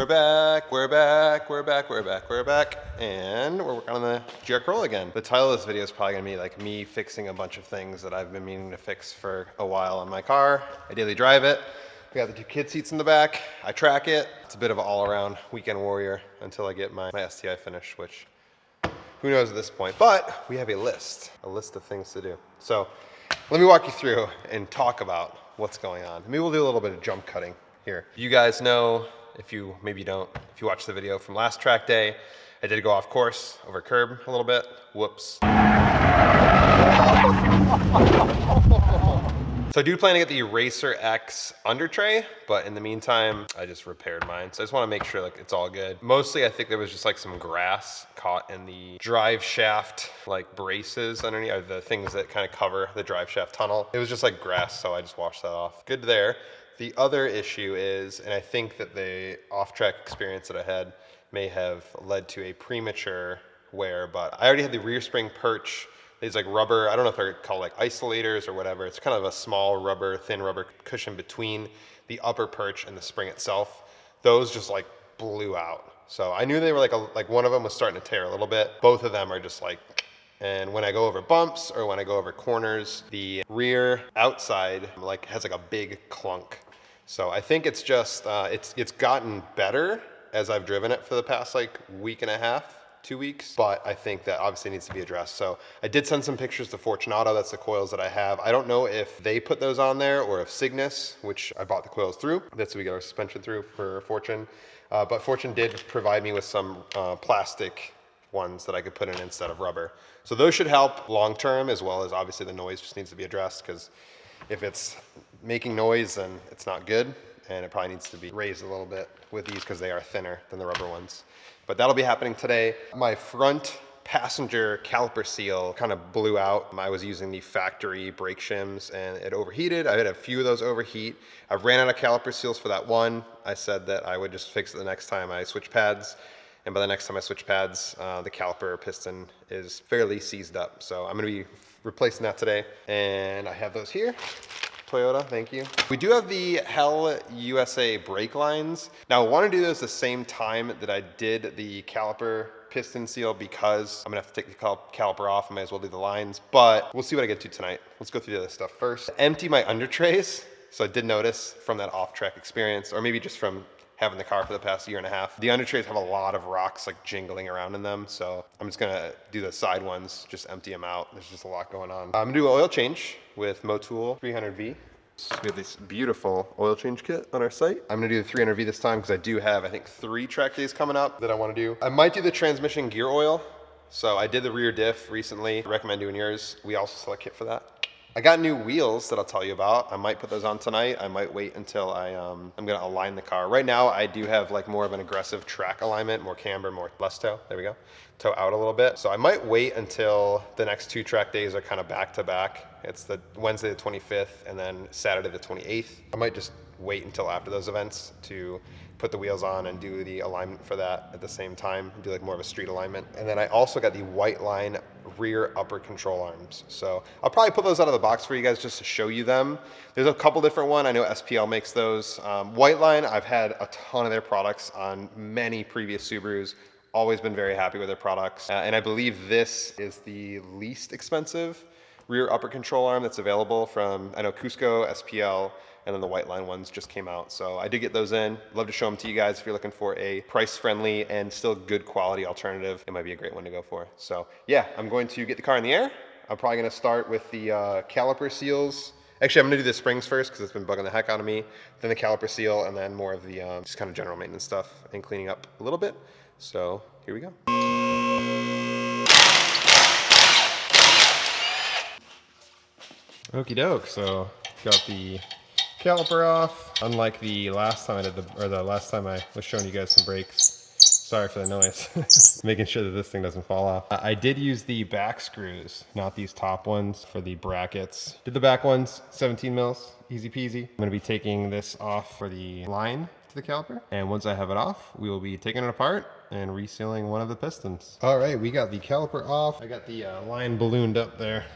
We're back, we're back, we're back, we're back, we're back, and we're working on the GR Corolla again. The title of this video is probably gonna be like me fixing a bunch of things that I've been meaning to fix for a while on my car. I daily drive it. We got the two kid seats in the back. I track it. It's a bit of an all-around weekend warrior until I get my STI finished, which who knows at this point. But we have a list of things to do. So let me walk you through and talk about what's going on. Maybe we'll do a little bit of jump cutting here. You guys know, if you maybe don't, if you watched the video from last track day, I did go off course over curb a little bit. Whoops. So I do plan to get the Racer X under tray, but in the meantime, I just repaired mine. So I just want to make sure like it's all good. Mostly I think there was just like some grass caught in the drive shaft like braces underneath, or the things that kind of cover the drive shaft tunnel. It was just like grass, so I just washed that off. Good there. The other issue is, and I think that the off-track experience that I had may have led to a premature wear, but I already had the rear spring perch. These like rubber, I don't know if they're called like isolators or whatever. It's kind of a small rubber, thin rubber cushion between the upper perch and the spring itself. Those just like blew out. So I knew they were like one of them was starting to tear a little bit. Both of them are just like, and when I go over bumps or when I go over corners, the rear outside like has like a big clunk. So I think it's just, it's gotten better as I've driven it for the past like week and a half. 2 weeks, but I think that obviously needs to be addressed. So I did send some pictures to Fortunato. That's the coils that I have. I don't know if they put those on there or if Cygnus, which I bought the coils through. That's what we got our suspension through for Fortune. But Fortune did provide me with some plastic ones that I could put in instead of rubber. So those should help long term, as well as obviously the noise just needs to be addressed, because if it's making noise, then it's not good. And it probably needs to be raised a little bit with these because they are thinner than the rubber ones. But that'll be happening today. My front passenger caliper seal kind of blew out. I was using the factory brake shims and it overheated. I had a few of those overheat. I ran out of caliper seals for that one. I said that I would just fix it the next time I switch pads. And by the next time I switch pads, the caliper piston is fairly seized up. So I'm gonna be replacing that today. And I have those here. Toyota, thank you. We do have the Hell USA brake lines. Now I want to do those the same time that I did the caliper piston seal, because I'm gonna have to take the caliper off. I might as well do the lines, but we'll see what I get to tonight. Let's go through the other stuff first. Empty my under trays. So I did notice from that off-track experience, or maybe just from having the car for the past year and a half, the under trays have a lot of rocks like jingling around in them. So I'm just gonna do the side ones, just empty them out. There's just a lot going on. I'm gonna do an oil change with Motul 300V. We have this beautiful oil change kit on our site. I'm gonna do the 300V this time because I do have, I think, 3 track days coming up that I wanna do. I might do the transmission gear oil. So I did the rear diff recently. I recommend doing yours. We also sell a kit for that. I got new wheels that I'll tell you about. I might put those on tonight. I might wait until I'm gonna align the car. Right now, I do have like more of an aggressive track alignment, more camber, more less toe. There we go. Toe out a little bit. So I might wait until the next 2 track days are kind of back to back. It's the Wednesday the 25th and then Saturday the 28th. I might just wait until after those events to put the wheels on and do the alignment for that at the same time, do like more of a street alignment. And then I also got the white line rear upper control arms. So I'll probably put those out of the box for you guys just to show you them. There's a couple different ones. I know SPL makes those. White line, I've had a ton of their products on many previous Subarus. Always been very happy with their products. And I believe this is the least expensive rear upper control arm that's available from, I know Cusco, SPL, and then the white line ones just came out. So I did get those in. Love to show them to you guys if you're looking for a price friendly and still good quality alternative. It might be a great one to go for. So yeah, I'm going to get the car in the air. I'm probably gonna start with the caliper seals. Actually, I'm gonna do the springs first because it's been bugging the heck out of me. Then the caliper seal, and then more of the just kind of general maintenance stuff and cleaning up a little bit. So here we go. Okie doke, so got the caliper off. Unlike the last time I did the last time I was showing you guys some brakes. Sorry for the noise. Making sure that this thing doesn't fall off. I did use the back screws, not these top ones, for the brackets. Did the back ones, 17 mils, easy peasy. I'm gonna be taking this off for the line to the caliper. And once I have it off, we will be taking it apart and resealing one of the pistons. All right, we got the caliper off. I got the line ballooned up there.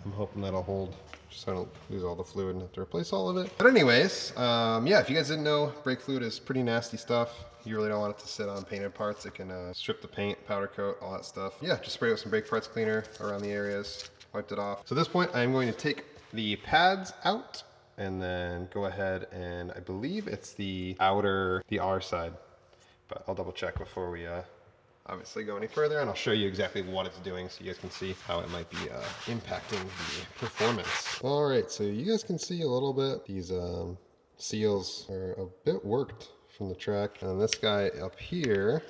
I'm hoping that'll hold, just so I don't lose all the fluid and have to replace all of it. But anyways, yeah, if you guys didn't know, brake fluid is pretty nasty stuff. You really don't want it to sit on painted parts. It can strip the paint, powder coat, all that stuff. Yeah, just spray it with some brake parts cleaner around the areas, wiped it off. So at this point, I'm going to take the pads out and then go ahead and I believe it's the R side, but I'll double check before we obviously go any further, and I'll show you exactly what it's doing so you guys can see how it might be impacting the performance. All right, so you guys can see a little bit. These seals are a bit worked from the track, and this guy up here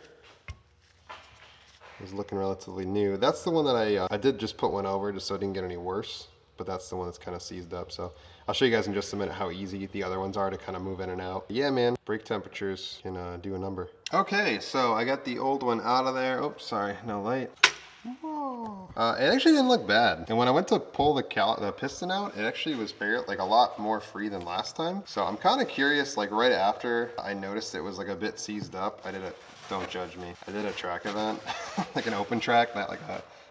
is looking relatively new. That's the one that I did just put one over just so it didn't get any worse, but that's the one that's kind of seized up. So I'll show you guys in just a minute how easy the other ones are to kind of move in and out. Yeah, man, brake temperatures can do a number. Okay, so I got the old one out of there. Oops, sorry, no light. Whoa. It actually didn't look bad. And when I went to pull the piston out, it actually was like a lot more free than last time. So I'm kind of curious, like right after I noticed it was like a bit seized up, don't judge me. I did a track event, like an open track, not like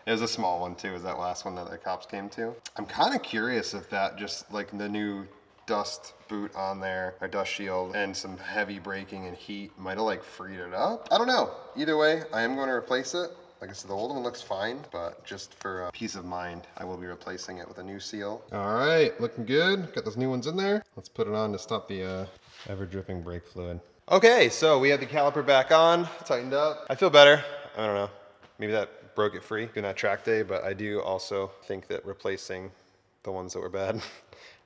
it was a small one too, it was that last one that the cops came to. I'm kind of curious if that just like the new dust boot on there, or dust shield, and some heavy braking and heat might have like freed it up. I don't know. Either way, I am going to replace it. Like I said, the old one looks fine, but just for peace of mind, I will be replacing it with a new seal. All right, looking good. Got those new ones in there. Let's put it on to stop the ever dripping brake fluid. Okay, so we have the caliper back on, tightened up. I feel better. I don't know. Maybe that broke it free during that track day, but I do also think that replacing the ones that were bad,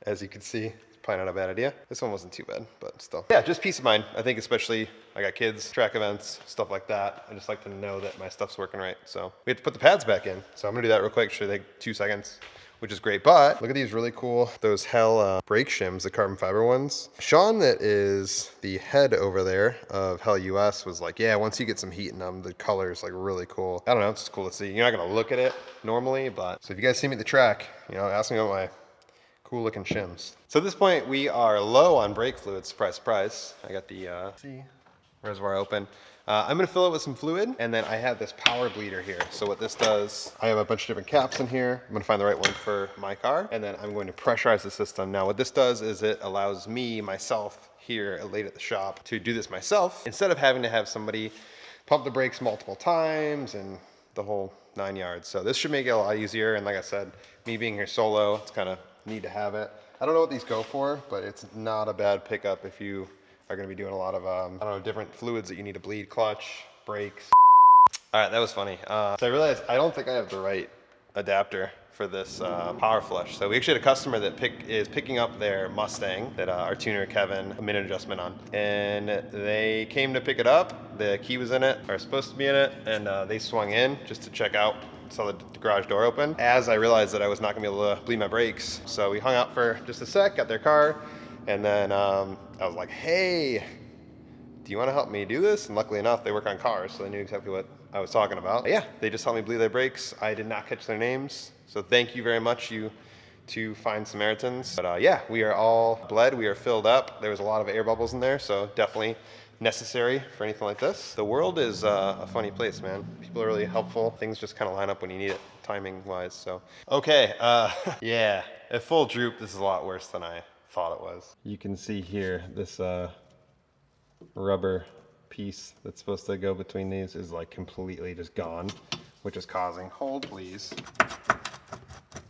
as you can see, it's probably not a bad idea. This one wasn't too bad, but still. Yeah, just peace of mind. I think especially, I got kids, track events, stuff like that. I just like to know that my stuff's working right. So we have to put the pads back in. So I'm gonna do that real quick. Should take 2 seconds, which is great. But look at these really cool, those Hell brake shims, the carbon fiber ones. Sean, that is the head over there of Hell US, was like, yeah, once you get some heat in them, the color is like really cool. I don't know, it's just cool to see. You're not gonna look at it normally, but so if you guys see me at the track, ask me about my cool looking shims. So at this point, we are low on brake fluid. Surprise, surprise. I got the reservoir open. I'm gonna fill it with some fluid, and then I have this power bleeder here. So what this does, I have a bunch of different caps in here. I'm gonna find the right one for my car, and then I'm going to pressurize the system. Now what this does is it allows myself here late at the shop to do this myself, instead of having to have somebody pump the brakes multiple times and the whole 9 yards. So this should make it a lot easier, and like I said, me being here solo, it's kind of need to have it. I don't know what these go for, but it's not a bad pickup if you are going to be doing a lot of, I don't know, different fluids that you need to bleed, clutch, brakes. All right, that was funny. So I realized I don't think I have the right adapter for this power flush. So we actually had a customer that is picking up their Mustang that our tuner Kevin a minute adjustment on, and they came to pick it up. The key was in it, or supposed to be in it, and they swung in just to check out. Saw the garage door open. As I realized that I was not gonna be able to bleed my brakes, so we hung out for just a sec, got their car, and then I was like, hey, do you want to help me do this? And luckily enough, they work on cars, so they knew exactly what I was talking about. But yeah, they just helped me bleed their brakes. I did not catch their names, so thank you very much, you two fine Samaritans. But yeah, we are all bled, we are filled up. There was a lot of air bubbles in there, so definitely necessary for anything like this. The world is a funny place, man. People are really helpful. Things just kind of line up when you need it, timing wise. So, okay, yeah, at full droop, this is a lot worse than I thought it was. You can see here, this rubber piece that's supposed to go between these is like completely just gone, which is causing, hold please,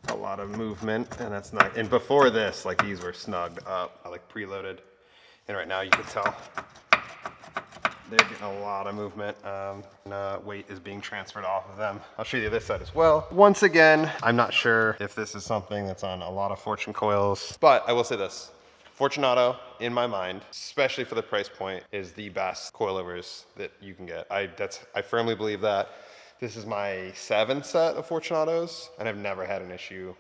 a lot of movement, and that's not, and before this, like these were snugged up, like preloaded, and right now you can tell they're getting a lot of movement. Weight is being transferred off of them. I'll show you the other side as well. Once again, I'm not sure if this is something that's on a lot of Fortune coils, but I will say this. Fortunato, in my mind, especially for the price point, is the best coilovers that you can get. I firmly believe that. This is my 7th set of Fortunatos, and I've never had an issue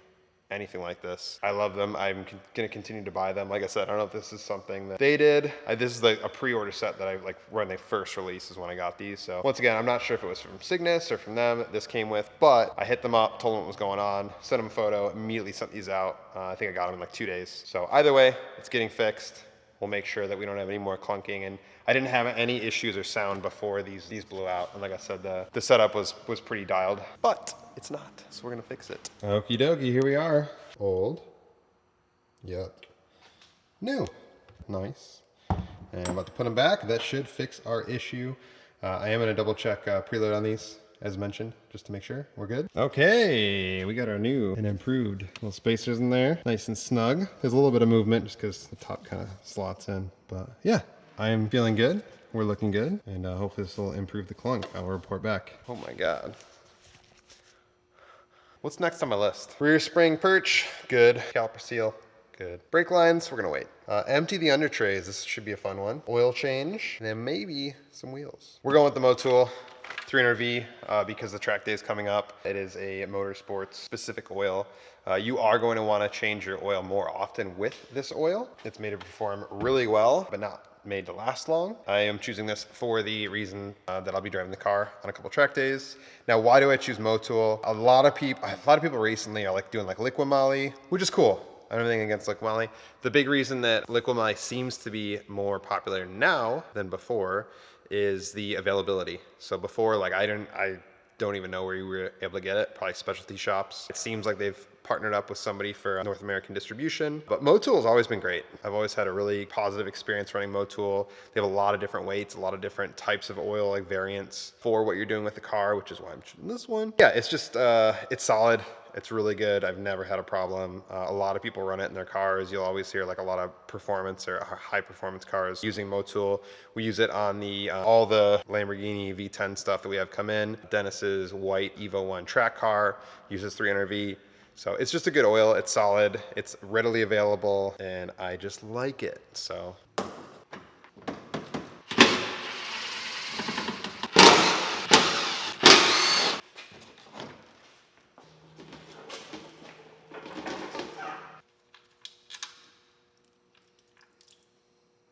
anything like this. I love them. I'm gonna continue to buy them. Like I said, I don't know if this is something that they did. This is a pre-order set that I like when they first released is when I got these. So once again, I'm not sure if it was from Cygnus or from them that this came with, but I hit them up, told them what was going on, sent them a photo, immediately sent these out. I think I got them in like 2 days. So either way, it's getting fixed. We'll make sure that we don't have any more clunking, and I didn't have any issues or sound before these blew out. And like I said, the setup was pretty dialed, but it's not, so we're gonna fix it. Okie dokie, here we are. Old. Yep. New. Nice. And I'm about to put them back. That should fix our issue. I am going to double check preload on these, as mentioned, just to make sure we're good. Okay, we got our new and improved little spacers in there. Nice and snug. There's a little bit of movement just because the top kind of slots in. But yeah, I am feeling good. We're looking good. And hopefully this will improve the clunk. I'll report back. Oh my God. What's next on my list? Rear spring perch, good. Caliper seal, good. Brake lines, we're gonna wait. Empty the under trays, this should be a fun one. Oil change, and then maybe some wheels. We're going with the Motul 300V because the track day is coming up. It is a motorsports specific oil. You are going to wanna change your oil more often with this oil. It's made to perform really well, but not made to last long. I am choosing this for the reason that I'll be driving the car on a couple track days. Now, why do I choose Motul? A lot of people recently are like doing like liquid moly, which is cool. I don't have anything against liquid moly. The big reason that liquid moly seems to be more popular now than before is the availability. So before, like I don't even know where you were able to get it, probably specialty shops. It seems like they've partnered up with somebody for North American distribution. But Motul has always been great. I've always had a really positive experience running Motul. They have a lot of different weights, a lot of different types of oil, like variants for what you're doing with the car, which is why I'm choosing this one. Yeah, it's just, it's solid. It's really good. I've never had a problem. A lot of people run it in their cars. You'll always hear like a lot of performance or high performance cars using Motul. We use it on the all the Lamborghini V10 stuff that we have come in. Dennis's white Evo 1 track car uses 300V. So it's just a good oil. It's solid. It's readily available, and I just like it. So.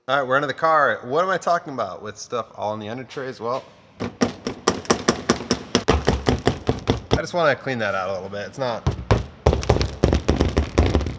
All right, we're into the car. What am I talking about with stuff all in the under trays? Well, I just want to clean that out a little bit. It's not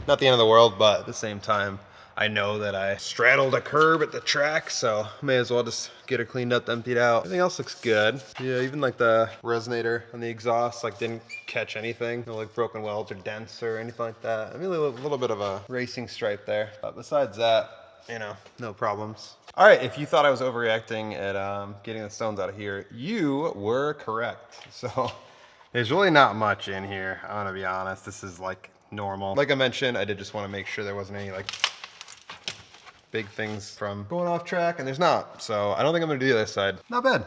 the end of the world, but at the same time, I know that I straddled a curb at the track, so may as well just get it cleaned up, emptied out. Everything else looks good. Yeah, even like the resonator on the exhaust, like didn't catch anything. No like broken welds or dents or anything like that. I mean, a little bit of a racing stripe there. But besides that, you know, no problems. All right, if you thought I was overreacting at getting the stones out of here, you were correct. So there's really not much in here. I'm gonna be honest, this is like normal. Like I mentioned, I did just want to make sure there wasn't any like big things from going off track, and there's not. So I don't think I'm gonna do the other side. Not bad.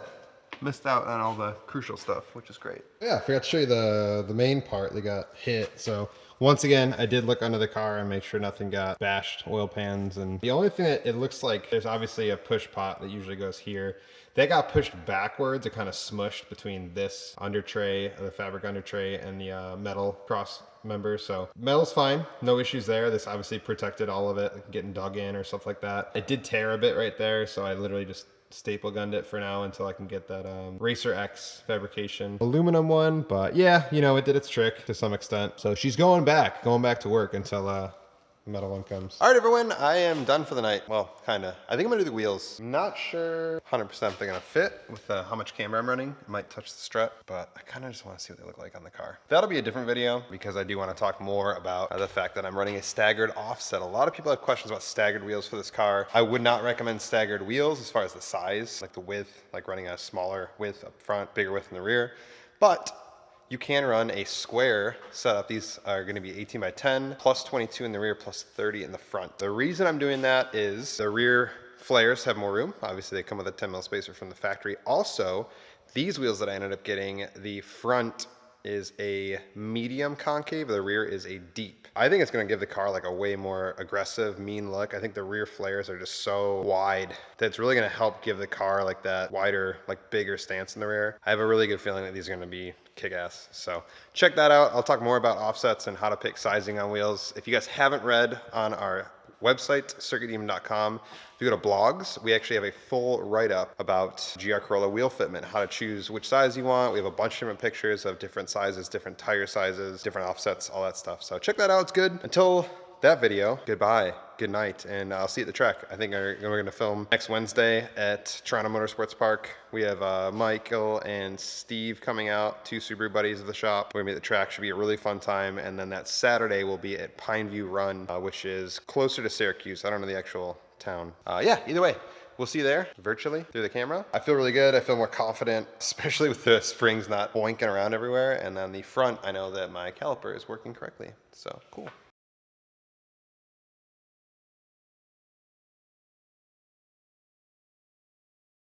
Missed out on all the crucial stuff, which is great. Yeah, I forgot to show you the main part that got hit. So once again, I did look under the car and make sure nothing got bashed, oil pans. And the only thing that it looks like, there's obviously a push pot that usually goes here. That got pushed backwards. It kind of smushed between this under tray, the fabric under tray, and the metal cross member. So metal's fine, no issues there. This obviously protected all of it, like getting dug in or stuff like that. It did tear a bit right there, so I literally just staple gunned it for now until I can get that Racer X fabrication aluminum one. But yeah, you know, it did its trick to some extent. So she's going back to work until the metal one comes. All right, everyone, I am done for the night. Well, kinda. I think I'm gonna do the wheels. I'm not sure 100% if they're gonna fit with how much camber I'm running. It might touch the strut, but I kinda just wanna see what they look like on the car. That'll be a different video because I do wanna talk more about the fact that I'm running a staggered offset. A lot of people have questions about staggered wheels for this car. I would not recommend staggered wheels as far as the size, like the width, like running a smaller width up front, bigger width in the rear. But you can run a square setup. These are gonna be 18 by 10, plus 22 in the rear, plus 30 in the front. The reason I'm doing that is the rear flares have more room. Obviously they come with a 10 mil spacer from the factory. Also, these wheels that I ended up getting, the front is a medium concave, the rear is a deep. I think it's gonna give the car like a way more aggressive, mean look. I think the rear flares are just so wide that it's really gonna help give the car like that wider, like bigger stance in the rear. I have a really good feeling that these are gonna be kick-ass. So check that out. I'll talk more about offsets and how to pick sizing on wheels. If you guys haven't read on our website, circuitdemon.com, if you go to blogs, we actually have a full write-up about GR Corolla wheel fitment, how to choose which size you want. We have a bunch of different pictures of different sizes, different tire sizes, different offsets, all that stuff. So check that out, it's good. Until that video, goodbye, good night, and I'll see you at the track. I think we're gonna film next Wednesday at Toronto Motorsports Park. We have Michael and Steve coming out, two Subaru buddies of the shop. We're gonna be at the track, should be a really fun time. And then that Saturday we'll be at Pineview Run, which is closer to Syracuse. I don't know the actual town. Yeah, either way, we'll see you there virtually through the camera. I feel really good. I feel more confident, especially with the springs not boinking around everywhere. And on the front, I know that my caliper is working correctly. So cool.